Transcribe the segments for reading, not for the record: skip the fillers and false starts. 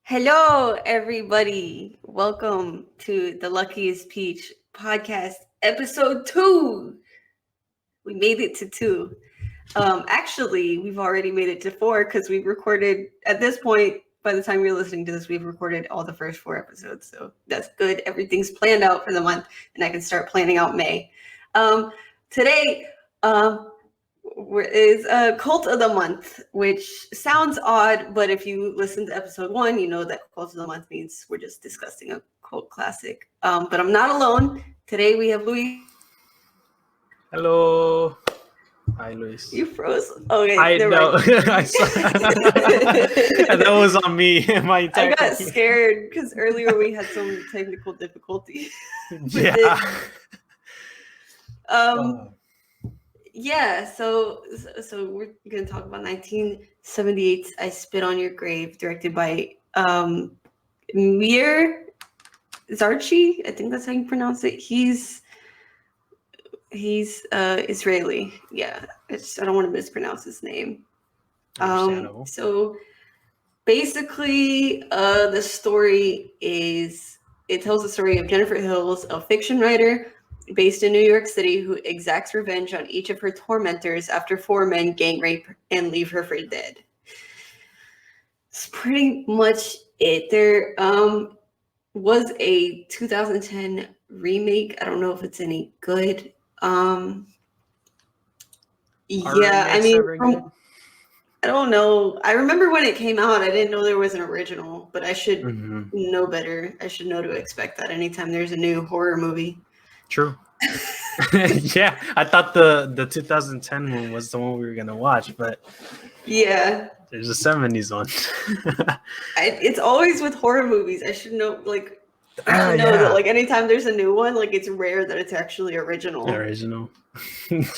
Hello, everybody. Welcome to the Luckiest Peach podcast, episode 2. We made it to 2. Actually, we've already made it to 4 because we've recorded, at this point, by the time you're listening to this, we've recorded all the first 4 episodes. So that's good. Everything's planned out for the month, and I can start planning out May. Today, is a cult of the month, which sounds odd, but if you listen to episode 1, you know that cult of the month means we're just discussing a cult classic. But I'm not alone. Today we have Luis. Hello. Hi, Luis. You froze. Okay, I know. Right. I saw that was on me. I got scared because earlier we had some technical difficulty. Yeah. Yeah, so we're gonna talk about 1978's "I Spit on Your Grave," directed by Mir Zarchi. I think that's how you pronounce it. He's Israeli. Yeah, I don't want to mispronounce his name. So basically, the story tells the story of Jennifer Hills, a fiction writer based in New York City, who exacts revenge on each of her tormentors after 4 men gang rape and leave her for dead. It's pretty much it. There was a 2010 remake. I don't know if it's any good. I mean, I don't know. I remember when it came out, I didn't know there was an original, but I should know better. I should know to expect that anytime there's a new horror movie. True. Yeah, I thought the 2010 one was the one we were gonna watch, but yeah, there's a 70s one. It's always with horror movies. I should know, that like anytime there's a new one, like it's rare that it's actually original.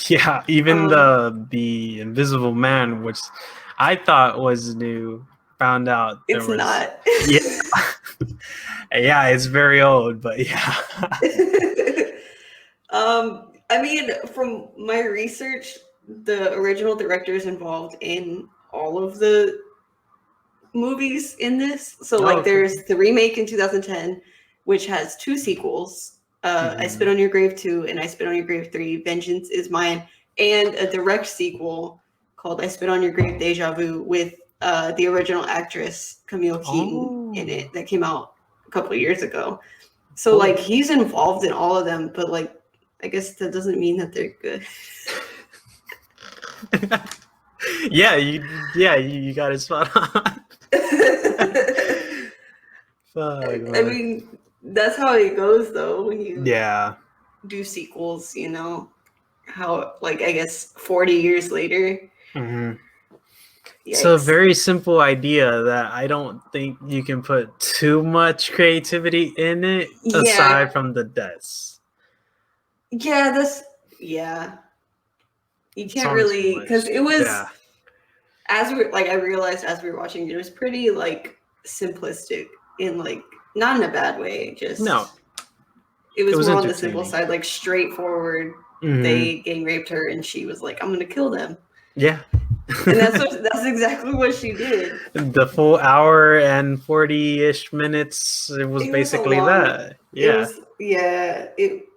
Yeah, even the Invisible Man, which I thought was new, found out it's not. Yeah. Yeah, it's very old, but yeah. I mean, from my research, the original director is involved in all of the movies in this. So, there's the remake in 2010, which has 2 sequels. I Spit on Your Grave 2 and I Spit on Your Grave 3, Vengeance is Mine, and a direct sequel called I Spit on Your Grave Deja Vu with the original actress Camille Keaton in it that came out a couple of years ago. So, he's involved in all of them, but, I guess that doesn't mean that they're good. You got it spot on. I mean, that's how it goes, though, when you do sequels, you know, how, I guess 40 years later. It's a very simple idea that I don't think you can put too much creativity in it, aside from the deaths. Yeah, you can't really, because it was, I realized as we were watching, it was pretty, simplistic in, not in a bad way, just, it was more on the simple side, straightforward. They gang raped her, and she was like, I'm gonna kill them. Yeah. And that's exactly what she did. The full hour and 40-ish minutes, it was basically that. Yeah.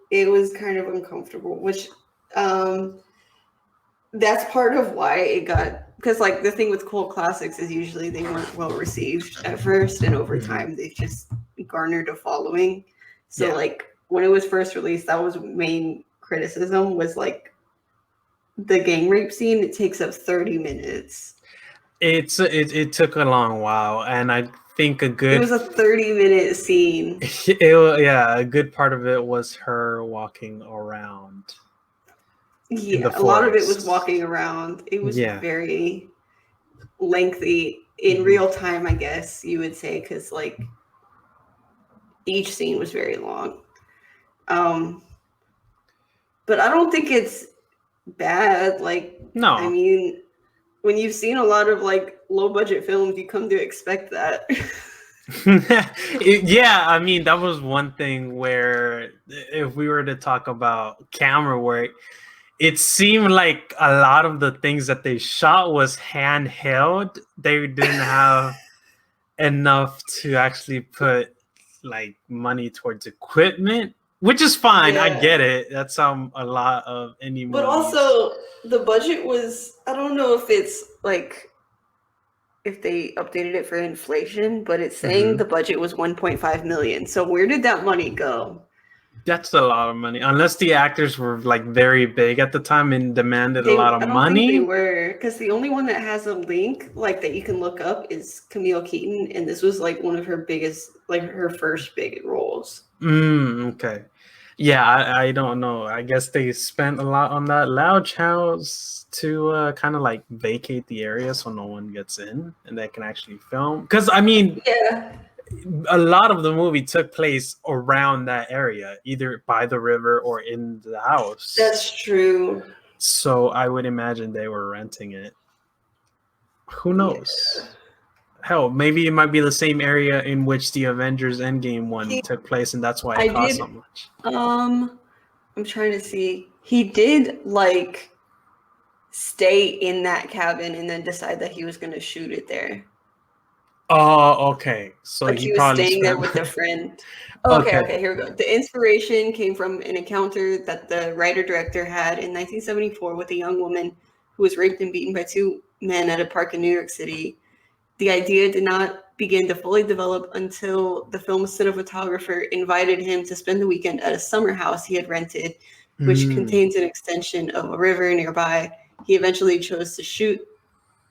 It was kind of uncomfortable, which that's part of why it got, because the thing with cult classics is usually they weren't well received at first, and over time they've just garnered a following. So when it was first released, that was main criticism, was the gang rape scene. It takes up 30 minutes. It took a long while, and I think it was a 30-minute scene. A good part of it was her walking around. Yeah, a lot of it was walking around. It was very lengthy in real time, I guess you would say, because each scene was very long. But I don't think it's bad. No. I mean, when you've seen a lot of low budget films, you come to expect that. I mean, that was one thing where, if we were to talk about camera work, it seemed like a lot of the things that they shot was handheld. They didn't have enough to actually put like money towards equipment, which is fine. I get it. That's a lot of any movies. But also the budget was, I don't know if it's like if they updated it for inflation, but it's saying the budget was 1.5 million. So where did that money go? That's a lot of money, unless the actors were like very big at the time and demanded a lot of money. I don't think they were, because the only one that has a link like that you can look up is Camille Keaton, and this was like one of her biggest, like her first big roles. Okay. Yeah, I don't know. I guess they spent a lot on that lounge house to kind of like vacate the area so no one gets in and they can actually film. Because I mean, a lot of the movie took place around that area, either by the river or in the house. That's true. So I would imagine they were renting it. Who knows? Yeah. Hell, maybe it might be the same area in which the Avengers Endgame one took place, and that's why it cost so much. I'm trying to see. He did like stay in that cabin and then decide that he was going to shoot it there. Oh, okay. So like he was staying there with a friend. Okay, here we go. The inspiration came from an encounter that the writer-director had in 1974 with a young woman who was raped and beaten by two men at a park in New York City. The idea did not begin to fully develop until the film's cinematographer invited him to spend the weekend at a summer house he had rented, which contains an extension of a river nearby. He eventually chose to shoot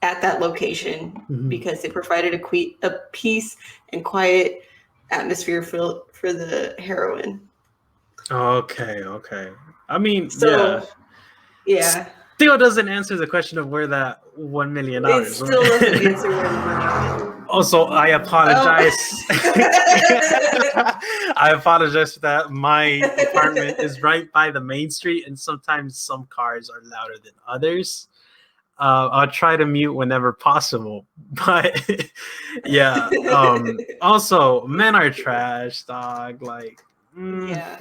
at that location because it provided a peace and quiet atmosphere for the heroine. Okay. I mean, yeah. Still doesn't answer the question of where that $1 million. It still doesn't answer where the money is. Also, I apologize. I apologize for that. My apartment is right by the main street, and sometimes some cars are louder than others. I'll try to mute whenever possible, but yeah. Also, men are trash, dog. Like, yeah.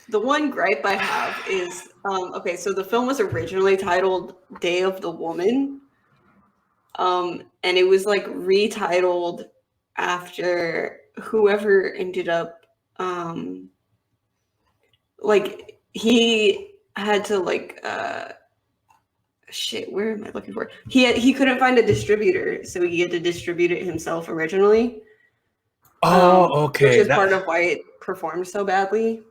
The one gripe I have is, so the film was originally titled Day of the Woman, and it was like retitled after whoever ended up, like he had to like, where am I looking for? He couldn't find a distributor, so he had to distribute it himself originally. Okay. Which is part of why it performed so badly.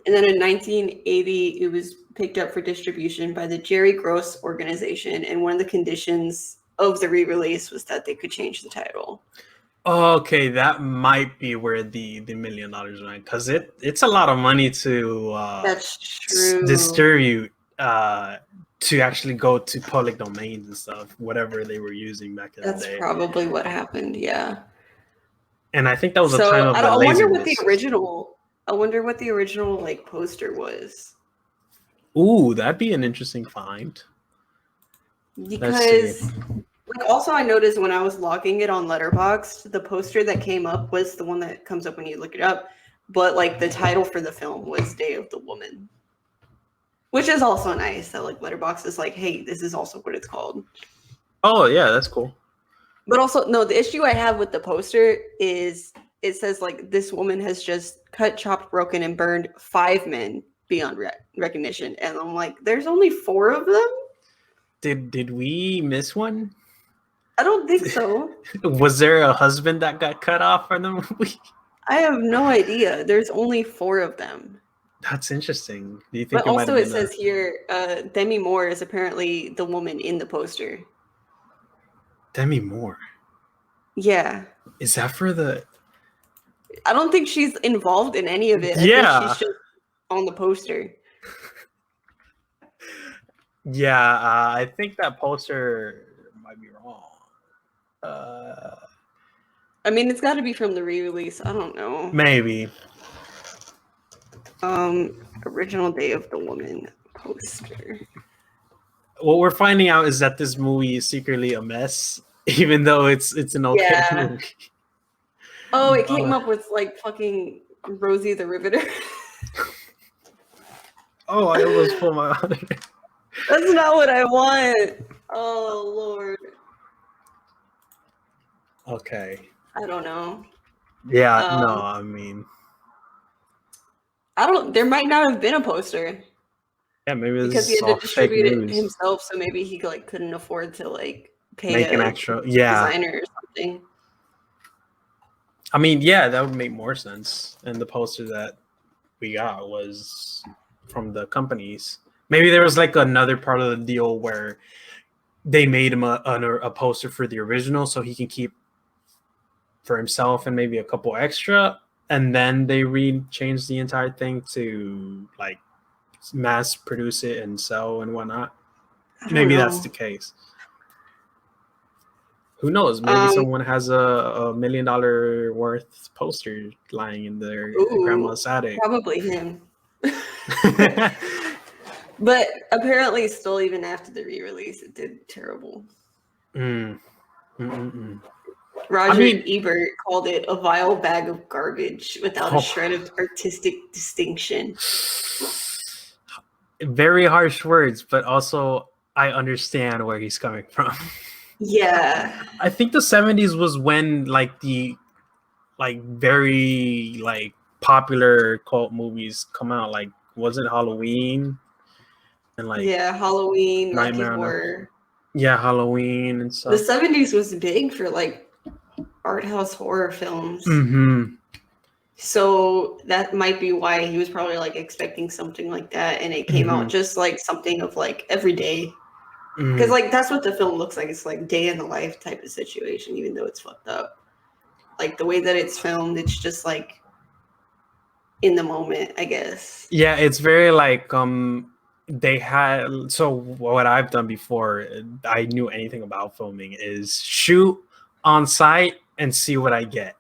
And then in 1980, it was picked up for distribution by the Jerry Gross organization, and one of the conditions of the re-release was that they could change the title. Okay, that might be where the $1 million went, because it's a lot of money to that's true. Distribute to actually go to public domains and stuff, whatever they were using back in the day. That's probably what happened, yeah. And I think that was the time of the laser. I wonder what the original like poster was. Ooh, that'd be an interesting find. Because like also I noticed when I was logging it on Letterboxd, the poster that came up was the one that comes up when you look it up. But like the title for the film was Day of the Woman. Which is also nice that like Letterboxd is like, hey, this is also what it's called. Oh yeah, that's cool. But also, no, the issue I have with the poster is it says like this woman has just cut, chopped, broken, and burned 5 men beyond recognition, and I'm like, there's only 4 of them. Did we miss one? I don't think so. Was there a husband that got cut off from the movie? I have no idea. There's only 4 of them. That's interesting. Do you think? But also, it says here, Demi Moore is apparently the woman in the poster. Demi Moore. Yeah. Is that for the? I don't think she's involved in any of it. I think she's just on the poster. Yeah, I think that poster might be wrong. I mean, it's got to be from the re-release. I don't know. Maybe. Original Day of the Woman poster. What we're finding out is that this movie is secretly a mess, even though it's an okay movie. Oh, it came up with like fucking Rosie the Riveter. Oh, I almost pulled my other. That's not what I want. Oh Lord. Okay. I don't know. Yeah, no, Um, I mean, there might not have been a poster yeah, maybe this because he is had to all fake distribute it news. himself. So maybe he like couldn't afford to like pay Make an a extra, yeah. designer or something. I mean, yeah, that would make more sense. And the poster that we got was from the companies. Maybe there was like another part of the deal where they made him a poster for the original so he can keep for himself and maybe a couple extra, and then they changed the entire thing to like mass produce it and sell and whatnot. I don't Maybe that's know. the case. Who knows? Maybe Um, someone has a $1 million worth poster lying in their ooh, grandma's attic. probably him. But apparently, still, even after the re-release, it did terrible. Mm. Mm-mm-mm. I Roger mean, Ebert called it a vile bag of garbage without a oh, shred of artistic distinction. very harsh words, but also I understand where he's coming from. Yeah. I think the 70s was when like the like very like popular cult movies come out. Like, was it Halloween and like Yeah, Halloween, Rocky Nightmare on Elm? Horror. Yeah, Halloween and The stuff. 70s was big for like art house horror films. Mm-hmm. So that might be why he was probably like expecting something like that, and it came out Mm-hmm. just like something of like every day. Because Mm-hmm. like that's what the film looks like. It's like day in the life type of situation, even though it's fucked up. Like the way that it's filmed, it's just like in the moment, I guess. Yeah, it's very like they had, so what I've done before I knew anything about filming is shoot on site and see what I get.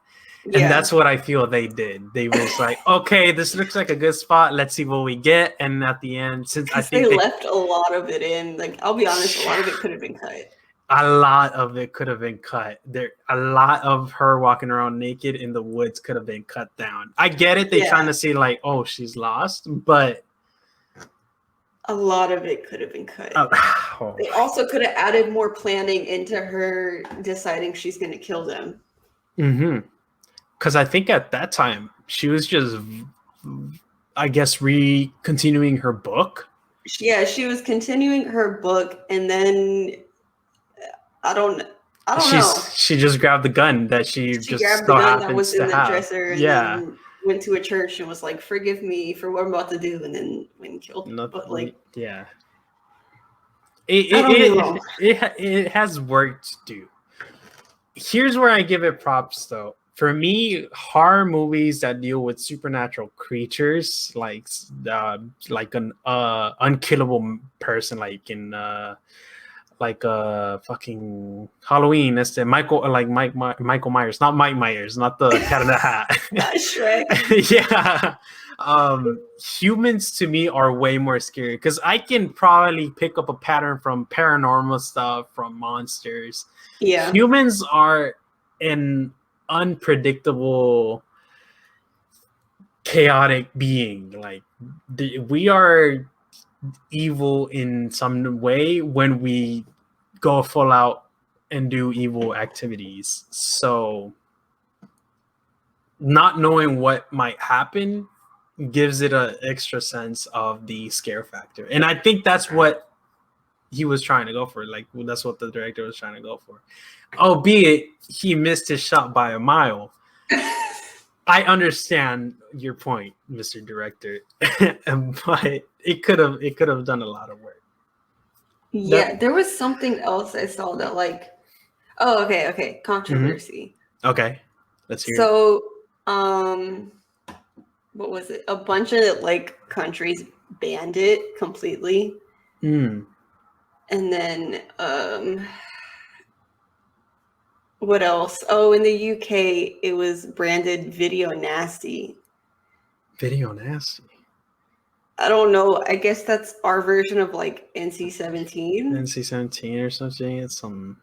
And Yeah. that's what I feel they did. They was like, okay, this looks like a good spot. Let's see what we get. And at the end, since I Because they think they left a lot of it in. Like, I'll be honest, a lot of it could have been cut. a lot of it could have been cut. There, a lot of her walking around naked in the woods could have been cut down. I get it. They Yeah. trying to say like, oh, she's lost, but A lot of it could have been cut. oh. They also could have added more planning into her deciding she's going to kill them. Mm-hmm. Because I think at that time she was just, I guess, continuing her book. Yeah, she was continuing her book, and then I don't know. She just grabbed the gun that she She just grabbed the so gun that was happens in to the have. dresser, and Yeah. then went to a church and was like, "Forgive me for what I'm about to do," and then went and killed him. But like, yeah, I don't know. it has work to do. Here's where I give it props though. For me, horror movies that deal with supernatural creatures, like an unkillable person, like fucking Halloween. That's the Michael Myers, not Mike Myers, not the Cat in the Hat. Not Shrek. Yeah. Humans to me are way more scary because I can probably pick up a pattern from paranormal stuff, from monsters. Yeah. Humans are an unpredictable, chaotic being. Like we are evil in some way when we go full out and do evil activities. So not knowing what might happen gives it an extra sense of the scare factor. And I think that's what he was trying to go for. Like, that's what the director was trying to go for. Albeit he missed his shot by a mile. I understand your point, Mr. Director, but it could have done a lot of work. Yeah, there was something else I saw that like, oh, okay, controversy. Mm-hmm. Okay, let's hear. So, what was it? A bunch of like countries banned it completely. Mm. And then what else? Oh, in the UK it was branded video nasty. Video nasty. I don't know. I guess that's our version of like NC-17. NC-17 or something. It's some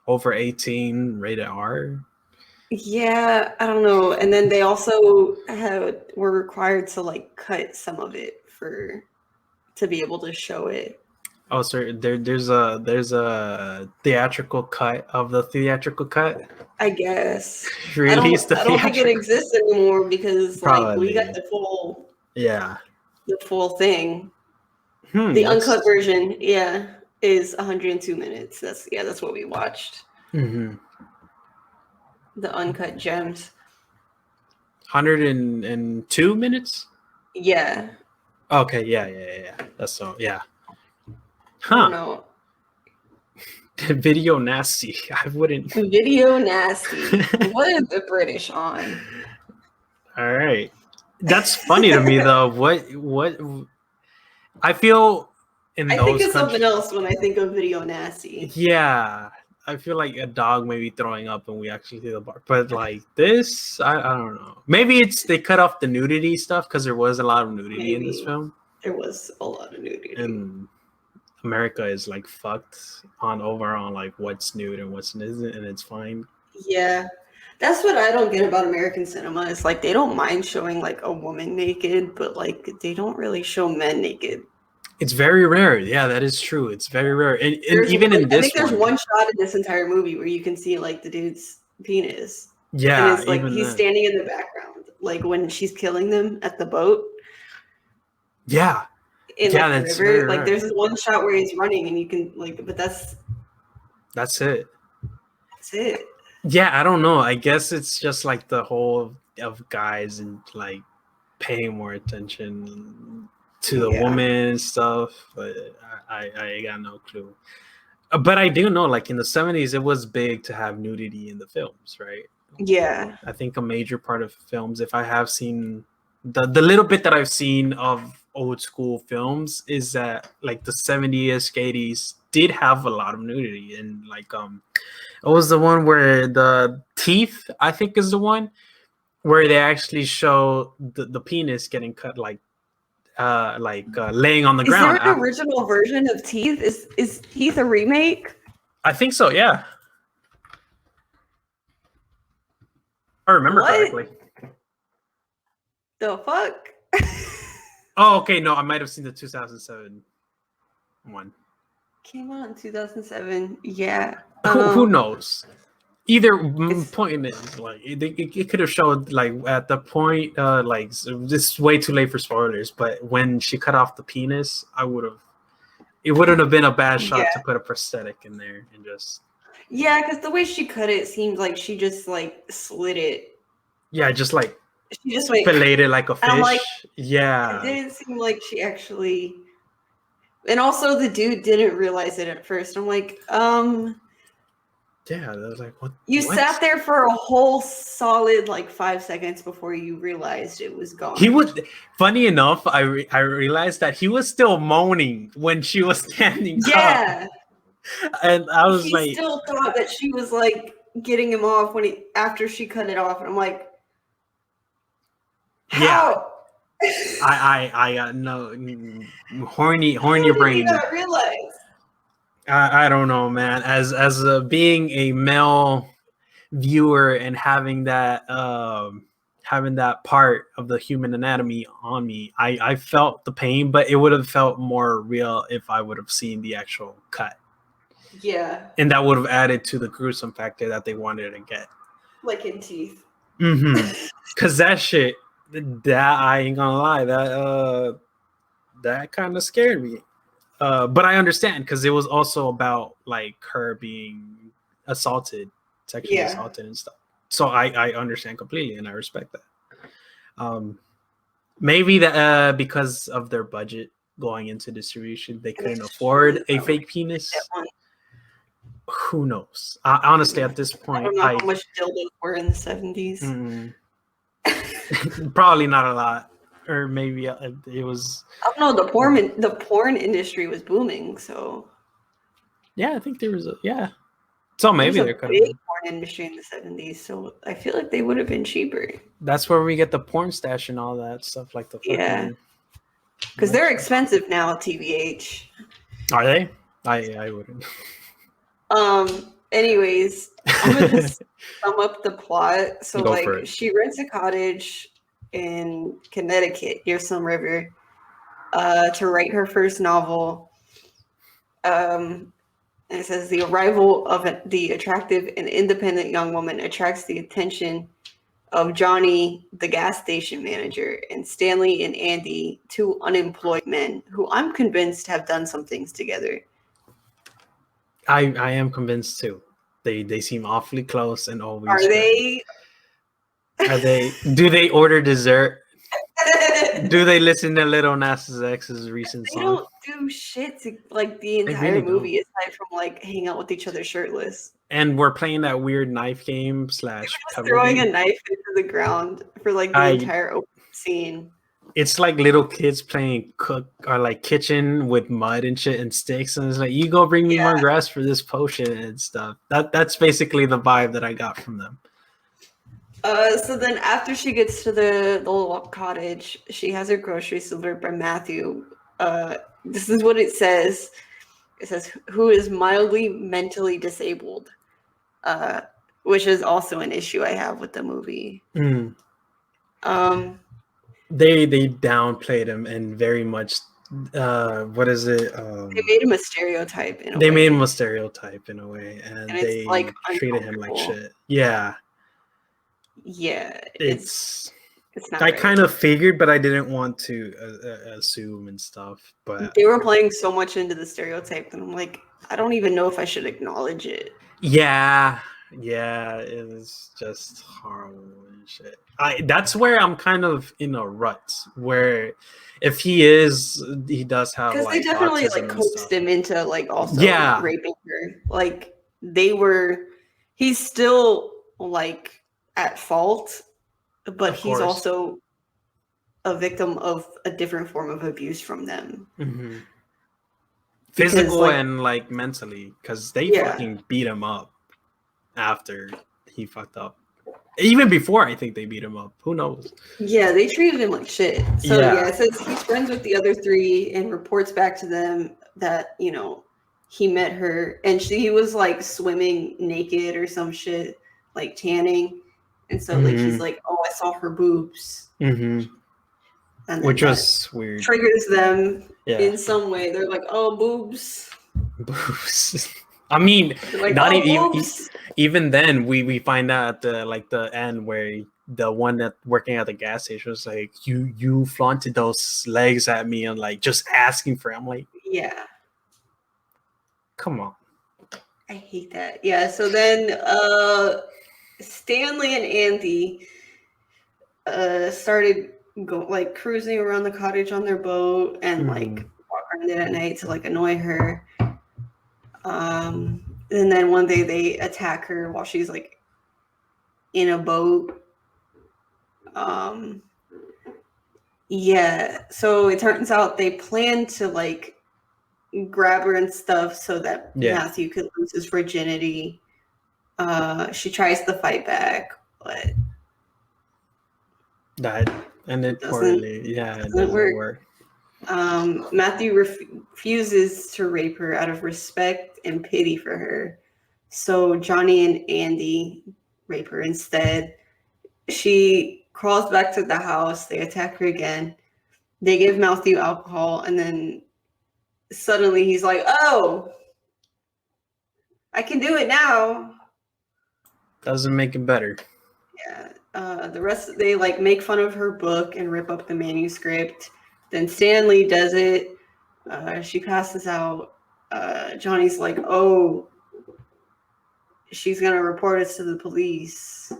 over 18 rated R. Yeah, I don't know. And then they also were required to like cut some of it to be able to show it. Oh, sorry. There's a theatrical cut of the theatrical cut. I guess. Released the I don't think it theatrical. exists anymore because like we got Probably. the Yeah. full thing. The uncut That's. version, yeah, is 102 minutes. That's what we watched. Mm-hmm. The uncut gems. 102 minutes. Yeah. Okay. Yeah. That's so. Yeah. I don't Huh. know. Video nasty. I wouldn't. Video nasty. What is the British on? All right. That's funny to me though. What I feel in I think those it's something countries. else when I think of video nasty. Yeah. I feel like a dog may be throwing up and we actually see the bar. But like this, I don't know. Maybe it's they cut off the nudity stuff because there was a lot of nudity in this Maybe film. there was a lot of nudity. And America is like fucked on like what's nude and what's isn't, and it's fine. Yeah. That's what I don't get about American cinema. It's like they don't mind showing like a woman naked, but like they don't really show men naked. It's very rare. Yeah, that is true. It's very rare. And even in this I think there's one shot in this entire movie where you can see like the dude's penis. Yeah, and it's like even he's then. standing in the background, like when she's killing them at the boat. Yeah. In Yeah, like, that's the river. very Like rare. there's this one shot where he's running and you can like, but that's it. That's it. Yeah, I don't know. I guess it's just like the whole of guys and like paying more attention to the woman and stuff. But I got no clue. But I do know, like in the 70s, it was big to have nudity in the films, right? Yeah. I think a major part of films, if I have seen the little bit that I've seen of old school films, is that like the 70s, 80s did have a lot of nudity. And like it was the one where the teeth, I think, is the one where they actually show the penis getting cut, like laying on the ground. Is there an original version of Teeth? Is Teeth a remake? I think so. Yeah, I remember correctly. The fuck? Oh, okay. No, I might have seen the 2007 one. Came out in 2007. Yeah. Who knows? Either point is like it could have showed like at the point like this is way too late for spoilers, but when she cut off the penis, it wouldn't have been a bad shot to put a prosthetic in there and just because the way she cut it seemed like she just like slit it. Yeah, just like she just like filleted it like a fish. Like, yeah, it didn't seem like she actually. And also, the dude didn't realize it at first. I'm like, yeah, that was like, what? You sat there for a whole solid like 5 seconds before you realized it was gone. He was funny enough. I realized that he was still moaning when she was standing up. And I was he still thought that she was like getting him off after she cut it off. And I'm like, how? Yeah. I got no horny brain. Did you not realize? I don't know, man. As being a male viewer and having that part of the human anatomy on me, I felt the pain, but it would have felt more real if I would have seen the actual cut. Yeah. And that would have added to the gruesome factor that they wanted to get. Like in Teeth. Mm-hmm. Because that shit, that I ain't gonna lie, that kind of scared me. But I understand because it was also about like her being sexually assaulted and stuff. So I understand completely and I respect that. Maybe that because of their budget going into distribution, they couldn't afford a fake penis. Who knows? Honestly, at this point, I don't know how much dildos were in the 70s. Probably not a lot. Or maybe it was. I don't know. The porn industry was booming, so. Yeah, I think there was So maybe there could have been a porn industry in the 70s, so I feel like they would have been cheaper. That's where we get the porn stash and all that stuff, like the because they're expensive now. TBH. Are they? I wouldn't. Anyways, I'm gonna sum up the plot. So like, she rents a cottage in Connecticut near some river to write her first novel. And it says the arrival of the attractive and independent young woman attracts the attention of Johnny, the gas station manager, and Stanley and Andy, two unemployed men who I'm convinced have done some things together. I am convinced too. They seem awfully close and always. Are they? Are they? Do they order dessert? Do they listen to Little Nas X's recent They song? don't do shit to, like, the entire movie aside from like hang out with each other shirtless. And we're playing that weird knife game / throwing a knife into the ground for like the entire open scene. It's like little kids playing cook or like kitchen with mud and shit and sticks, and it's like, you go bring me more grass for this potion and stuff. That's basically the vibe that I got from them. So then after she gets to the little cottage, she has her groceries delivered by Matthew. This is what it says. It says, who is mildly mentally disabled, which is also an issue I have with the movie. They downplayed him and very much, what is it? They made him a stereotype in a way. They made him a stereotype in a way, and they like treated him like shit. Yeah. Yeah, it's not I right. kind of figured, but I didn't want to assume and stuff. But they were playing so much into the stereotype that I'm like, I don't even know if I should acknowledge it. Yeah, it's just horrible and shit. That's where I'm kind of in a rut. Where if he does have, because they definitely like coaxed him into like also raping her. Like he's still like at fault, but he's also a victim of a different form of abuse from them. Mm-hmm. Physical and like mentally, because they fucking beat him up after he fucked up. Even before, I think they beat him up. Who knows? Yeah, they treated him like shit. So it says he's friends with the other three and reports back to them that, you know, he met her and he was like swimming naked or some shit, like tanning. And so like he's like, oh, I saw her boobs. Mm-hmm. And which was weird. Triggers them in some way. They're like, oh, boobs. Boobs. I mean, like, not even then. We find out at the end where the one that working at the gas station was like, you flaunted those legs at me and like just asking for it. I'm like, yeah, come on. I hate that. Yeah. So then Stanley and Andy started cruising around the cottage on their boat and like walk around it at night to like annoy her. And then one day they attack her while she's like in a boat. So it turns out they planned to like grab her and stuff so that Matthew could lose his virginity. She tries to fight back, but that ended poorly. Yeah, it doesn't work. Matthew refuses to rape her out of respect and pity for her. So Johnny and Andy rape her instead. She crawls back to the house. They attack her again. They give Matthew alcohol, and then suddenly he's like, oh, I can do it now. Doesn't make it better. Yeah. The rest, they like make fun of her book and rip up the manuscript. Then Stanley does it. She passes out. Johnny's like, oh, she's going to report us to the police.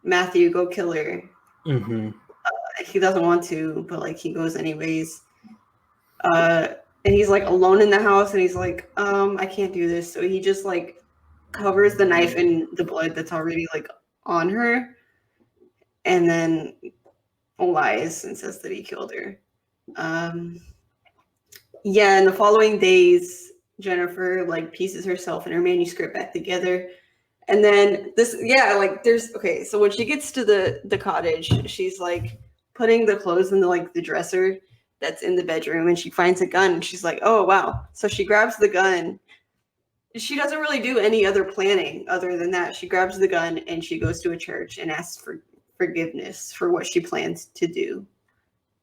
Matthew, go kill her. Mm-hmm. He doesn't want to, but like he goes anyways. And he's like alone in the house and he's like, I can't do this. So he just like covers the knife in the blood that's already like on her. And then lies and says that he killed her. In the following days, Jennifer like pieces herself and her manuscript back together. And then so when she gets to the cottage, she's like putting the clothes in the dresser that's in the bedroom, and she finds a gun and she's like, oh wow. So she grabs the gun. She doesn't really do any other planning other than that. She grabs the gun and she goes to a church and asks for forgiveness for what she plans to do.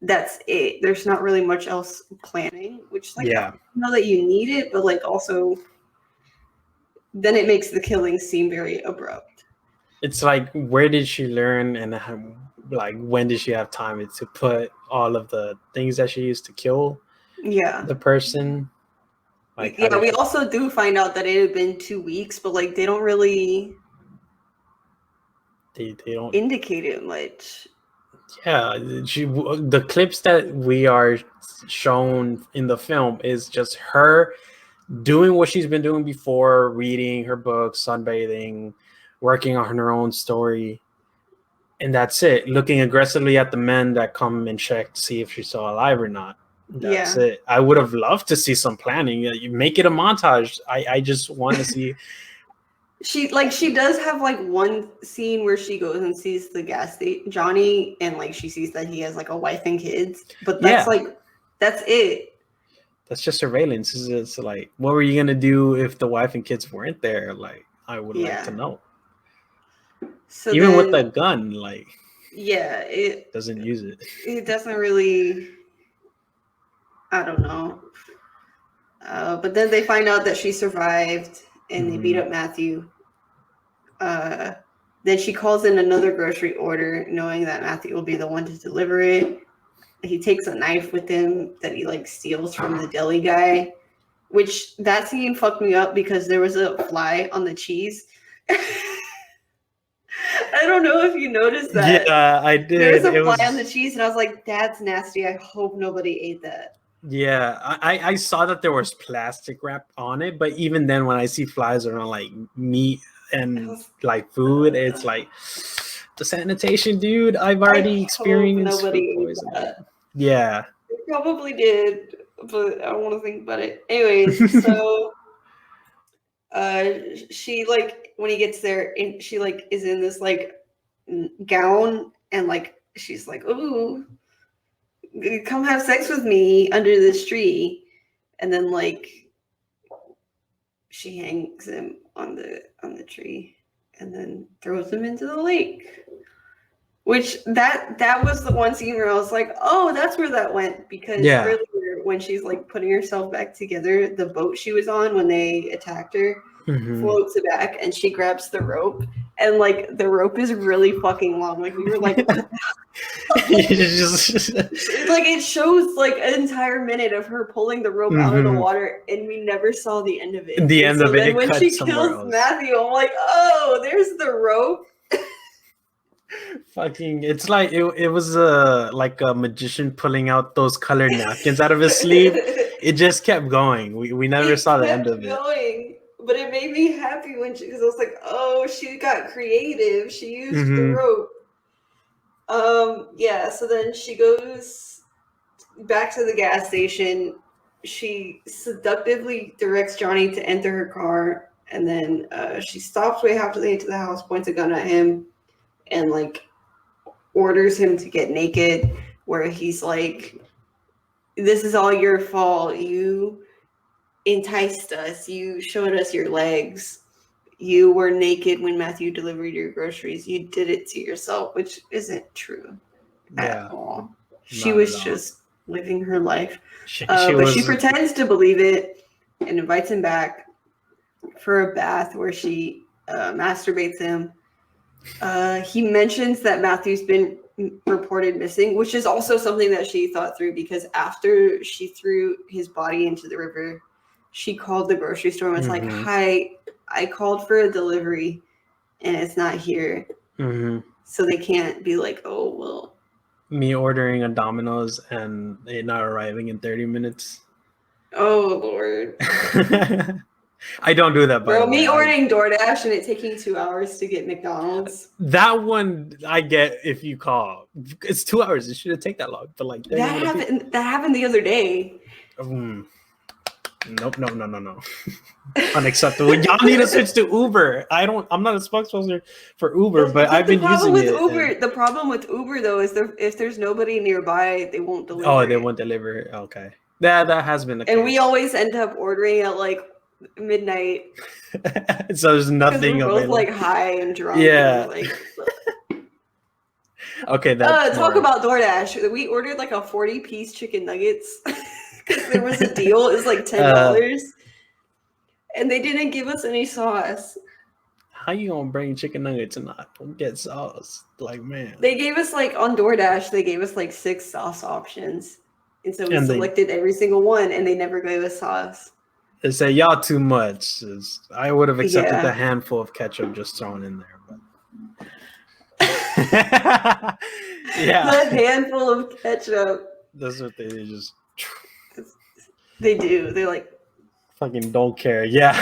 that's it. There's not really much else planning, which like Yeah. I know that you need it, but like also then it makes the killing seem very abrupt. It's like, where did she learn, and like when did she have time to put all of the things that she used to kill the person? Like, yeah, we also do find out that it had been 2 weeks, but like they don't really they don't indicate it much. Yeah, the clips that we are shown in the film is just her doing what she's been doing before, reading her books, sunbathing, working on her own story, and that's it. Looking aggressively at the men that come and check to see if she's still alive or not. That's it. I would have loved to see some planning. You make it a montage. I just want to see. She does have like one scene where she goes and sees the gas station Johnny, and like she sees that he has like a wife and kids, but that's that's it. That's just surveillance. It's like, what were you gonna do if the wife and kids weren't there? Like, I would like to know. So even with the gun, like, it doesn't use it. It doesn't really. I don't know. But then they find out that she survived, and they beat up Matthew. Then she calls in another grocery order, knowing that Matthew will be the one to deliver it. He takes a knife with him that he like steals from the deli guy, which that scene fucked me up because there was a fly on the cheese. I don't know if you noticed that. Yeah, I did. There's a fly on the cheese, and I was like, that's nasty. I hope nobody ate that. Yeah, I saw that there was plastic wrap on it, but even then, when I see flies around like meat and like food, it's like the sanitation, dude. I've already experienced food poisoning. Yeah, it probably did, but I don't want to think about it. Anyways, so she like when he gets there, and she like is in this like gown, and like she's like, "Ooh, come have sex with me under this tree," and then like she hangs him on the tree and then throws him into the lake. Which that was the one scene where I was like, oh, that's where that went, because earlier when she's like putting herself back together, the boat she was on when they attacked her floats back, and she grabs the rope, and like the rope is really fucking long. Like we were like, like it shows like an entire minute of her pulling the rope out of the water, and we never saw the end of it. The end of it. When she kills Matthew, I'm like, oh, there's the rope. Fucking, it's like it was like a magician pulling out those colored napkins out of his sleeve. It just kept going. We never saw the end of it. But it made me happy because I was like, oh, she got creative. She used the rope. So then she goes back to the gas station. She seductively directs Johnny to enter her car, and then she stops way halfway into the house, points a gun at him, and like orders him to get naked, where he's like, this is all your fault. You enticed us. You showed us your legs. You were naked when Matthew delivered your groceries. You did it to yourself, which isn't true at all. She was just living her life. She pretends to believe it and invites him back for a bath where she masturbates him. He mentions that Matthew's been reported missing, which is also something that she thought through, because after she threw his body into the river, she called the grocery store and was like, hi, I called for a delivery and it's not here. So they can't be like, oh, well. Me ordering a Domino's and it not arriving in 30 minutes. Oh, Lord. I don't do that, by the way. Me ordering DoorDash and it taking 2 hours to get McDonald's. That one I get if you call. It's 2 hours. It shouldn't take that long. But like that happened the other day. Nope, no. Unacceptable. Y'all need to switch to Uber. I'm not a spokesperson for Uber, but I've been using it. The problem with Uber though is if there's nobody nearby, they won't deliver. Oh, they won't deliver. Okay. That has been the case. And we always end up ordering at like midnight. So there's nothing we're both like high and drunk. Yeah. And Okay, that's talk more. about DoorDash. We ordered like a 40-piece chicken nuggets because there was a deal. It was like $10, and they didn't give us any sauce. How you gonna bring chicken nuggets and not get sauce? Like, man. They gave us like on DoorDash. They gave us like 6 sauce options, and so we And selected every single one, and they never gave us sauce. they say y'all too much. I would have accepted Yeah. the handful of ketchup just thrown in there, but yeah, The handful of ketchup. that's what they just They do. They like. fucking don't care. Yeah.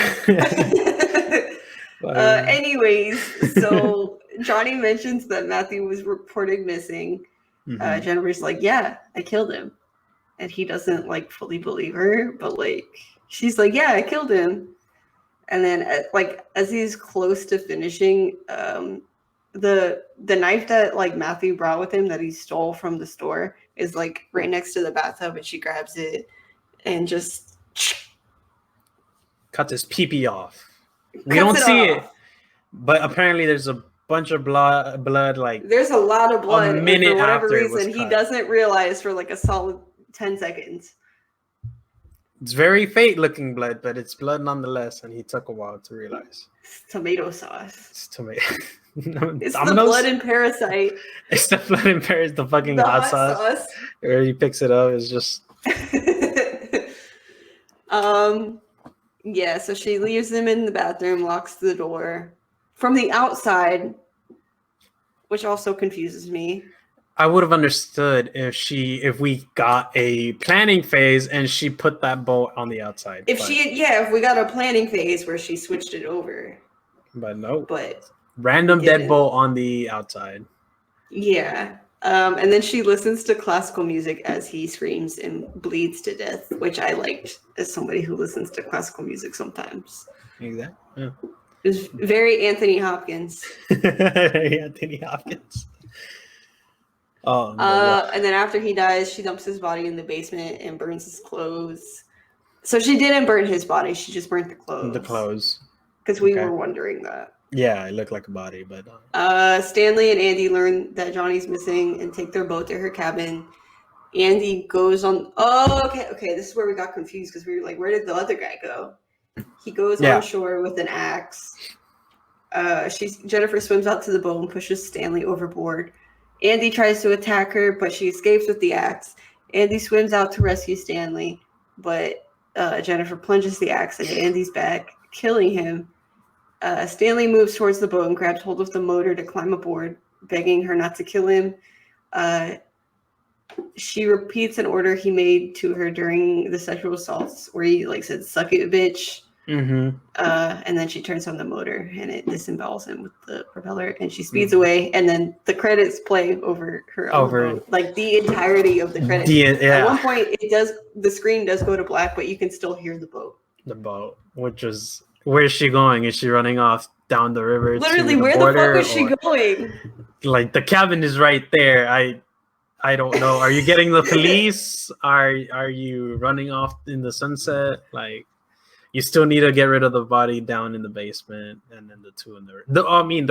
Anyways, so Johnny mentions that Matthew was reported missing. Mhm. Jennifer's like, yeah, I killed him. And he doesn't like fully believe her, but like she's like, yeah, I killed him. And then like as he's close to finishing, the knife that like Matthew brought with him that he stole from the store is like right next to the bathtub, and she grabs it and just Cut this pee off. We don't see it, but apparently there's a bunch of blood like there's a lot of blood, and minute for whatever after it was reason he cut. doesn't realize for like a solid 10 seconds. It's very fake looking blood, but it's blood nonetheless, and he took a while to realize. It's tomato sauce. It's tomato. It's Domino's? the blood and Parasite. It's the blood in Paris, the fucking The hot sauce. Where he picks it up is just Yeah, so she leaves him in the bathroom, locks the door from the outside, which also confuses me. I would have understood if we got a planning phase and she put that bolt on the outside. If we got a planning phase where she switched it over. But no. But random deadbolt on the outside. Yeah. And then she listens to classical music as he screams and bleeds to death, which I liked as somebody who listens to classical music sometimes. Exactly. Yeah. It was very Anthony Hopkins. Anthony Hopkins. Oh, And then after he dies, she dumps his body in the basement and burns his clothes. So she didn't burn his body; she just burnt the clothes. The clothes. Because we were wondering that. Yeah, it looked like a body, but. Stanley and Andy learn that Johnny's missing and take their boat to her cabin. Andy goes on. Oh, okay. This is where we got confused because we were like, "Where did the other guy go?" He goes on shore with an axe. Jennifer swims out to the boat and pushes Stanley overboard. Andy tries to attack her, but she escapes with the axe. Andy swims out to rescue Stanley, but Jennifer plunges the axe into Andy's back, killing him. Stanley moves towards the boat and grabs hold of the motor to climb aboard, begging her not to kill him. She repeats an order he made to her during the sexual assaults, where he said, "Suck it, bitch." Mm-hmm. And then she turns on the motor and it disembowels him with the propeller, and she speeds away. And then the credits play over her boat, like the entirety of the credits. At one point, the screen does go to black, but you can still hear the boat. The boat, which is where is she going? Is she running off down the river? Literally, where the fuck is she going? Like the cabin is right there. I don't know. Are you getting the police? Are you running off in the sunset? Like. You still need to get rid of the body down in the basement, and then the two in the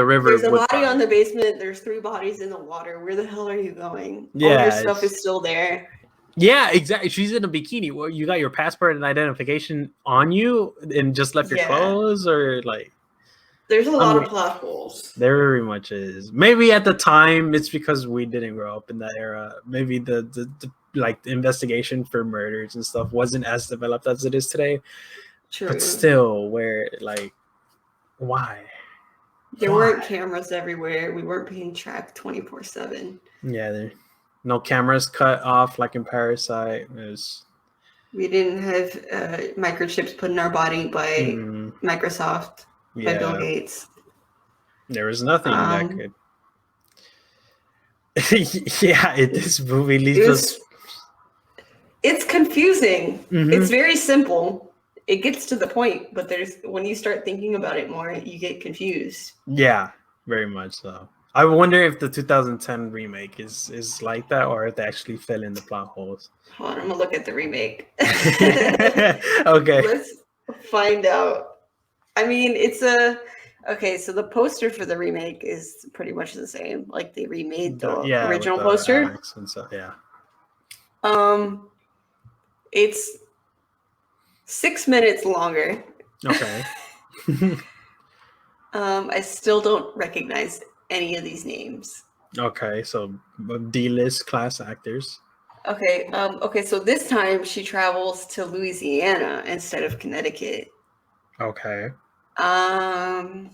river. There's a body on the basement. There's 3 bodies in the water. Where the hell are you going? Yeah, all your stuff is still there. Yeah, exactly. She's in a bikini. Well, you got your passport and identification on you, and just left your clothes, or like. There's a lot of plot holes. There very much is. Maybe at the time it's because we didn't grow up in that era. Maybe the investigation for murders and stuff wasn't as developed as it is today. True. But still, why? There weren't cameras everywhere. We weren't being tracked 24/7. Yeah, no cameras cut off like in Parasite. We didn't have microchips put in our body by Microsoft, by Bill Gates. There was nothing that could. This movie leaves us. It's confusing. Mm-hmm. It's very simple. It gets to the point, but when you start thinking about it more, you get confused. Yeah, very much so. I wonder if the 2010 remake is like that, or if they actually fill in the plot holes. Hold on, I'm gonna look at the remake. Okay. Let's find out. I mean, Okay, so the poster for the remake is pretty much the same. Like they remade the With original the poster. Alex and stuff. Yeah. It's 6 minutes longer. Okay. I still don't recognize any of these names. Okay, so D-list class actors. Okay, so this time she travels to Louisiana instead of Connecticut. Okay. Let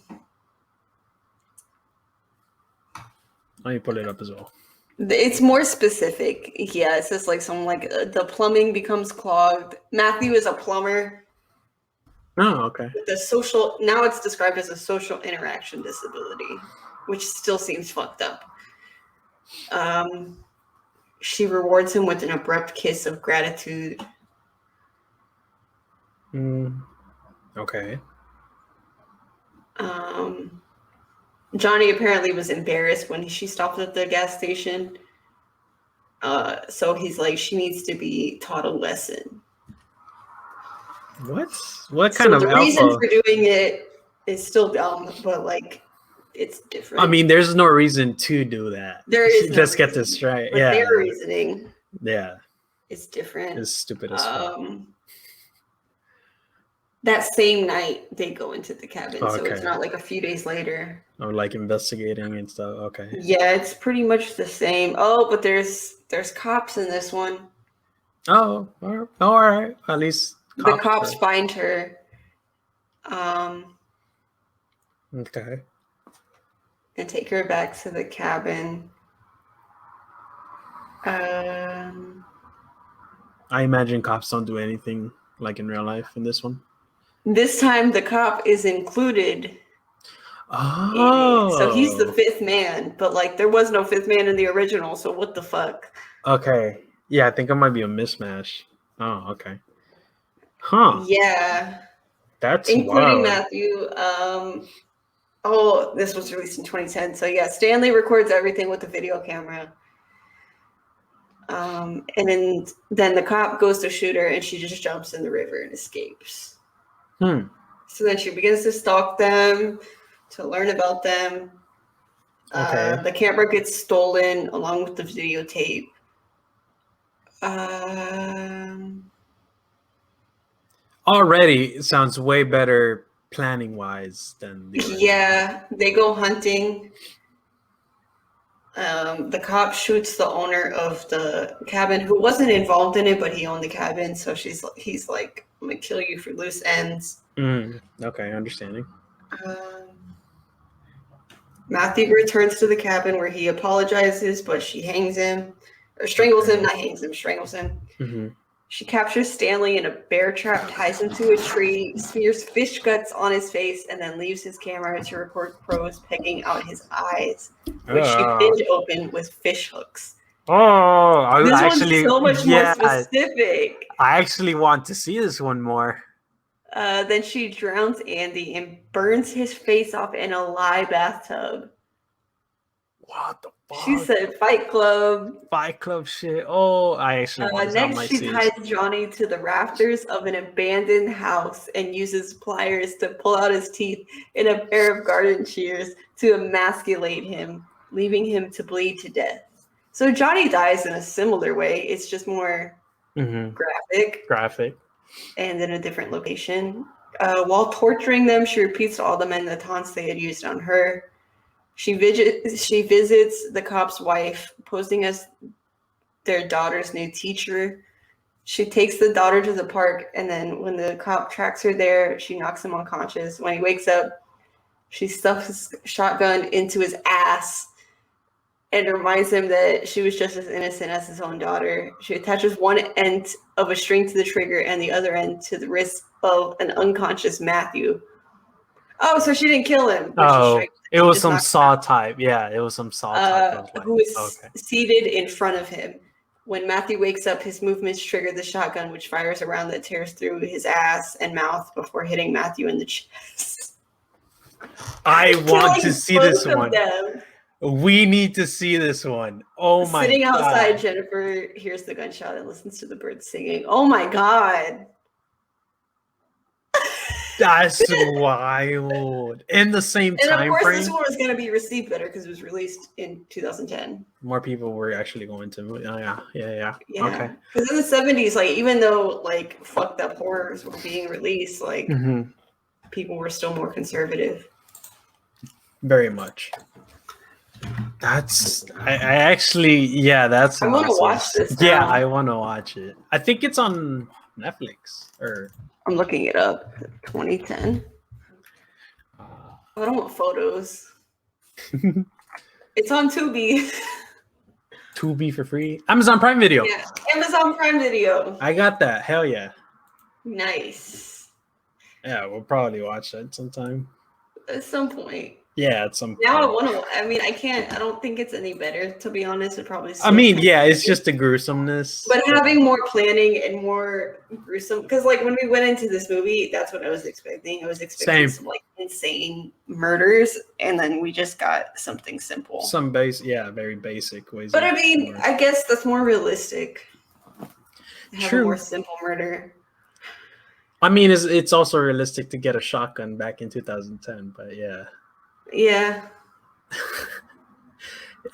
me pull it up as well. It's more specific. Yeah, it says like something like the plumbing becomes clogged. Matthew is a plumber. Oh, okay. Now it's described as a social interaction disability, which still seems fucked up. She rewards him with an abrupt kiss of gratitude. Okay. Johnny apparently was embarrassed when she stopped at the gas station. So he's like, she needs to be taught a lesson. What kind of the alpha? reason for doing it is still dumb, but like it's different. I mean, there's no reason to do that. There is Let's get this right. But their reasoning is different. It's stupid as fuck. That same night they go into the cabin, so it's not like a few days later. Or like investigating and stuff. Okay. Yeah, it's pretty much the same. Oh, but there's cops in this one. Oh, all right. At least the cops find her. Okay. And take her back to the cabin. I imagine cops don't do anything like in real life in this one. This time the cop is included. Oh. So he's the fifth man, but like there was no fifth man in the original, so what the fuck? Okay. Yeah, I think it might be a mismatch. Oh, okay. Huh. Yeah. That's including wild. Matthew. This was released in 2010. So yeah, Stanley records everything with the video camera. And then the cop goes to shoot her and she just jumps in the river and escapes. So then she begins to stalk them, to learn about them. Okay. The camera gets stolen along with the videotape. Already, it sounds way better planning wise than the original. Yeah, they go hunting. The cop shoots the owner of the cabin, who wasn't involved in it, but he owned the cabin. So he's like, I'm gonna kill you for loose ends. Okay, understanding. Matthew returns to the cabin where he apologizes, but she hangs him, or strangles him, not hangs him, strangles him. She captures Stanley in a bear trap, ties him to a tree, smears fish guts on his face, and then leaves his camera to record crows pecking out his eyes, which she binge open with fish hooks. This one's so much more specific. I actually want to see this one more. Then she drowns Andy and burns his face off in a lye bathtub. What the fuck? She said Fight Club. Fight Club shit. Oh, I actually want to next she ties Johnny to the rafters of an abandoned house and uses pliers to pull out his teeth in a pair of garden shears to emasculate him, leaving him to bleed to death. So Johnny dies in a similar way. It's just more graphic. And in a different location. While torturing them, she repeats to all the men the taunts they had used on her. She visits the cop's wife, posing as their daughter's new teacher. She takes the daughter to the park, and then when the cop tracks her there, she knocks him unconscious. When he wakes up, she stuffs his shotgun into his ass and reminds him that she was just as innocent as his own daughter. She attaches one end of a string to the trigger and the other end to the wrist of an unconscious Matthew. Oh, so she didn't kill him. It was some Saw type. Yeah, it was some Saw type. Who is seated in front of him. When Matthew wakes up, his movements trigger the shotgun, which fires a round that tears through his ass and mouth before hitting Matthew in the chest. I want to see this one. We need to see this one. Oh my god. Sitting outside, Jennifer hears the gunshot and listens to the birds singing. Oh my god. That's wild. In the same And of time course, frame, this one was going to be received better because it was released in 2010. more people were actually going to. Oh, yeah. Yeah. Okay. Because in the 70s, like, even though, like, fucked up horrors were being released, like, people were still more conservative. Very much. That's I actually that's I want to watch this now. Yeah, I want to watch it. I think it's on Netflix or I'm looking it up. 2010. I don't want photos. It's on Tubi. Tubi for free. Amazon Prime Video. Yeah, Amazon Prime Video. I got that. Hell yeah. Nice. Yeah, we'll probably watch that sometime. At some point. Yeah, at some point. Now I want to. I mean, I can't. I don't think it's any better, to be honest. It probably. I mean, yeah, it's just the gruesomeness. But having more planning and more gruesome, because like when we went into this movie, that's what I was expecting. I was expecting some like insane murders, and then we just got something simple. Some very basic ways. But I mean, I guess that's more realistic. Have a more simple murder. I mean, it's also realistic to get a shotgun back in 2010, but yeah. Yeah.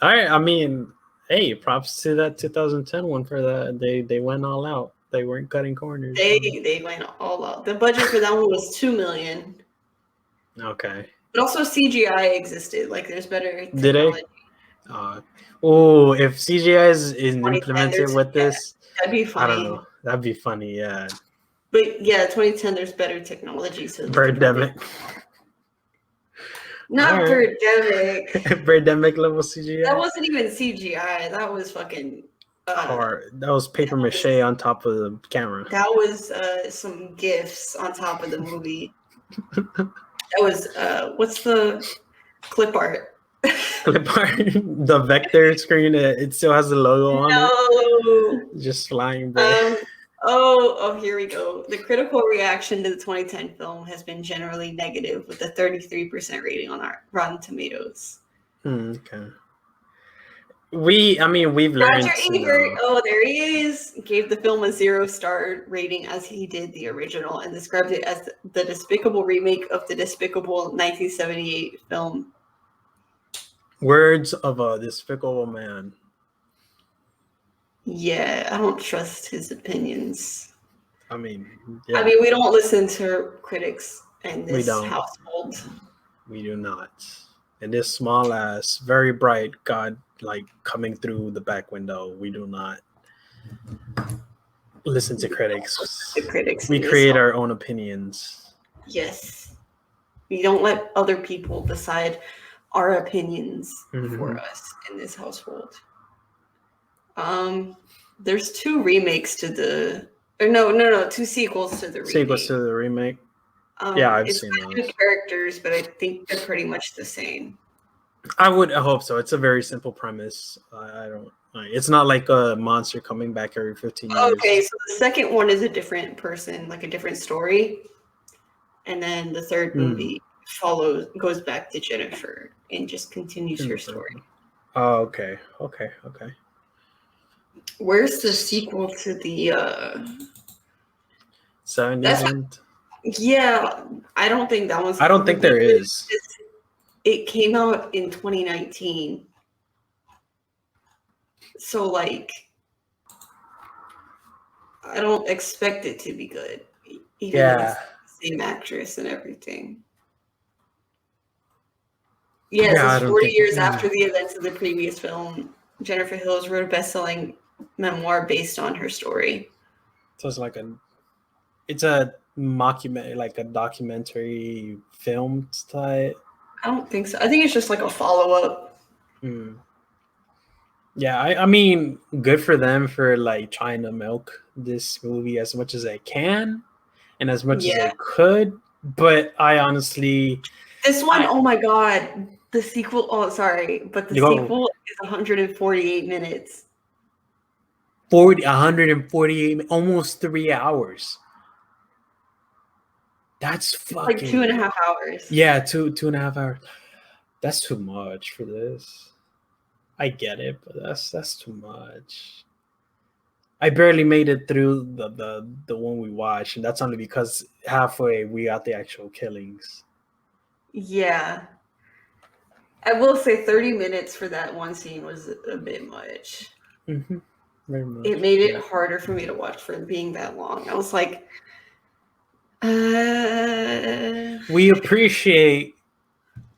All right. I mean, hey, props to that 2010 one for that. They went all out. They weren't cutting corners. They went all out. The budget for that one was $2 million. Okay. But also CGI existed. Like there's better technology. Did they? If CGI is implemented with this, that'd be funny. I don't know. That'd be funny. Yeah. But yeah, 2010. There's better technology. So Birdemic. Not Birdemic. Birdemic level CGI. That wasn't even CGI. That was fucking. That was paper mache on top of the camera. That was some GIFs on top of the movie. That was what's the clip art? Clip art, the vector screen. It still has the logo on it. Just flying. Oh, here we go. The critical reaction to the 2010 film has been generally negative, with a 33% rating on our Rotten Tomatoes. Okay. We've learned. Roger Ebert, there he is, gave the film a 0-star rating as he did the original and described it as the despicable remake of the despicable 1978 film. Words of a despicable man. Yeah, I don't trust his opinions. I mean, we don't listen to critics in this household. We do not. In this small ass, very bright God, like coming through the back window, we do not listen to critics. We create our own opinions. Yes. We don't let other people decide our opinions for us in this household. There's 2 remakes to the, or no, 2 sequels to the remake. Sequels to the remake. I've seen those. New characters, but I think they're pretty much the same. I hope so. It's a very simple premise. It's not like a monster coming back every 15 years. Okay, so the second one is a different person, like a different story, and then the third movie goes back to Jennifer and just continues her story. Oh, okay. Where's the sequel to the 70s? Yeah, I don't think that one's. I don't think there is. It came out in 2019. So, like, I don't expect it to be good. Even though it's the same actress and everything. Yes, it's 40 years after the events of the previous film. Jennifer Hills wrote a best-selling memoir based on her story. So it's a mockumentary, like a documentary film type. I don't think so. I think it's just like a follow-up. Yeah, I mean, good for them for like trying to milk this movie as much as they can and as much as they could. But I honestly, this one, oh my god, the sequel. Oh, sorry, but the sequel is 148 minutes. 148, almost 3 hours. That's fucking like 2.5 hours. Yeah, 2.5 hours. That's too much for this. I get it, but that's too much. I barely made it through the one we watched, and that's only because halfway we got the actual killings. Yeah. I will say 30 minutes for that one scene was a bit much. Mm-hmm. Very much. It made it harder for me to watch for being that long. I was like, we appreciate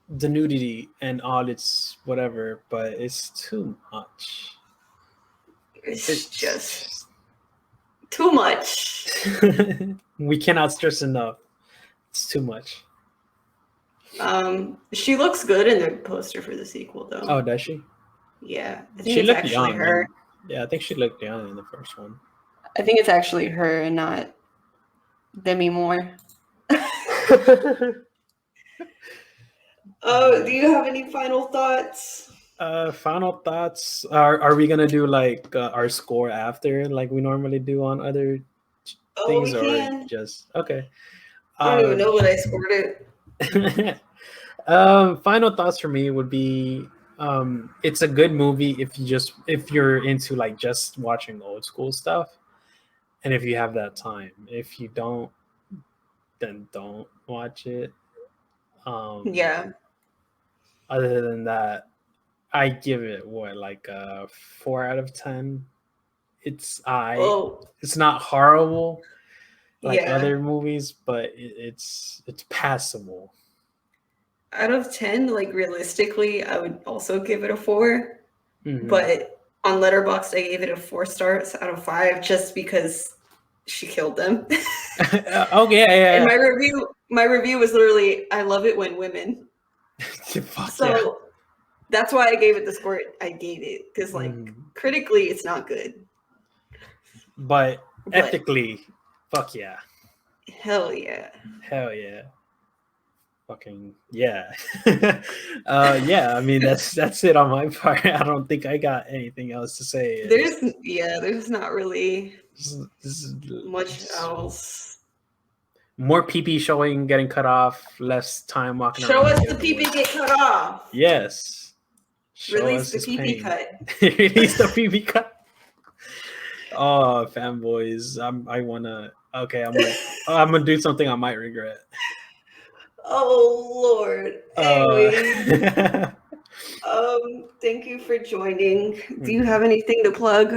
the nudity and all its whatever, but it's too much. It's just too much. We cannot stress enough. It's too much. She looks good in the poster for the sequel, though. Oh, does she? Yeah, I think She it's looked actually young. her. Yeah, I think she looked young in the first one. I think it's actually her and not Demi Moore. Oh, do you have any final thoughts? Final thoughts. Are we gonna do like our score after, like we normally do on other things, we or can. just okay? I don't even know what I scored it. Final thoughts for me would be it's a good movie if you're into like just watching old school stuff, and if you have that time. If you don't, then don't watch it. Yeah. Other than that, I give it like a 4 out of 10. It's not horrible like other movies, but it's passable. Out of 10, like realistically, I would also give it a 4. Mm-hmm. But on Letterboxd, I gave it a 4 stars out of 5 just because she killed them. Oh yeah. And my review was literally, I love it when women. So that's why I gave it the score I gave it, because like critically, it's not good. But ethically, fuck yeah. Hell yeah. Fucking yeah. Yeah, I mean that's it on my part. I don't think I got anything else to say. There's not really much else. More pee-pee showing, getting cut off, less time walking Show around. Show us the pee-pee get cut off. Yes. Release the pee-pee cut. Release the pee-pee cut. Oh, fanboys. I'm gonna do something I might regret. Oh Lord. Anyway. Thank you for joining. Do you have anything to plug?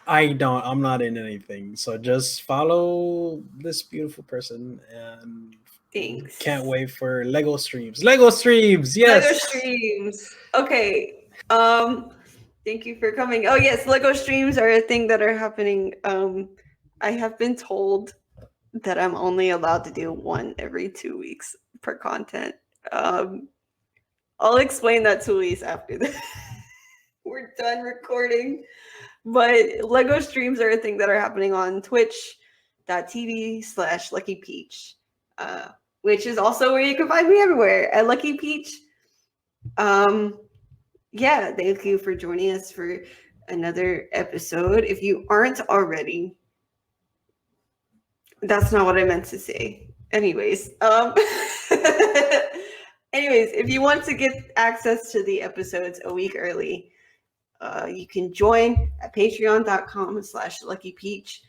I don't. I'm not in anything. So just follow this beautiful person, and thanks. Can't wait for Lego streams. Lego streams, yes. Lego streams. Okay. Thank you for coming. Oh yes, Lego streams are a thing that are happening. I have been told that I'm only allowed to do one every 2 weeks per content. I'll explain that to Elise after we're done recording. But Lego streams are a thing that are happening on twitch.tv/Lucky Peach, which is also where you can find me everywhere at Lucky Peach. Yeah, thank you for joining us for another episode. If you aren't already, that's not what I meant to say. Anyways, if you want to get access to the episodes a week early, you can join at patreon.com/luckypeach.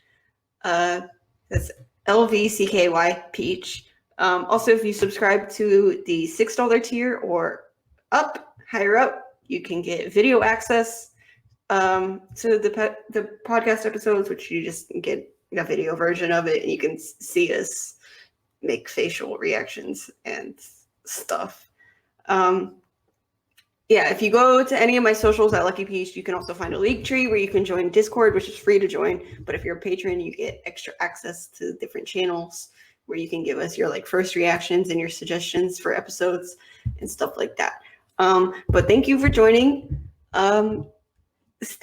That's LVCKY Peach. Also, if you subscribe to the $6 tier or higher up, you can get video access to the podcast episodes, which you just get a video version of it, and you can see us make facial reactions and stuff. If you go to any of my socials at Lucky Peach, you can also find a link tree where you can join Discord, which is free to join. But if you're a patron, you get extra access to different channels where you can give us your first reactions and your suggestions for episodes and stuff like that. But thank you for joining. Stay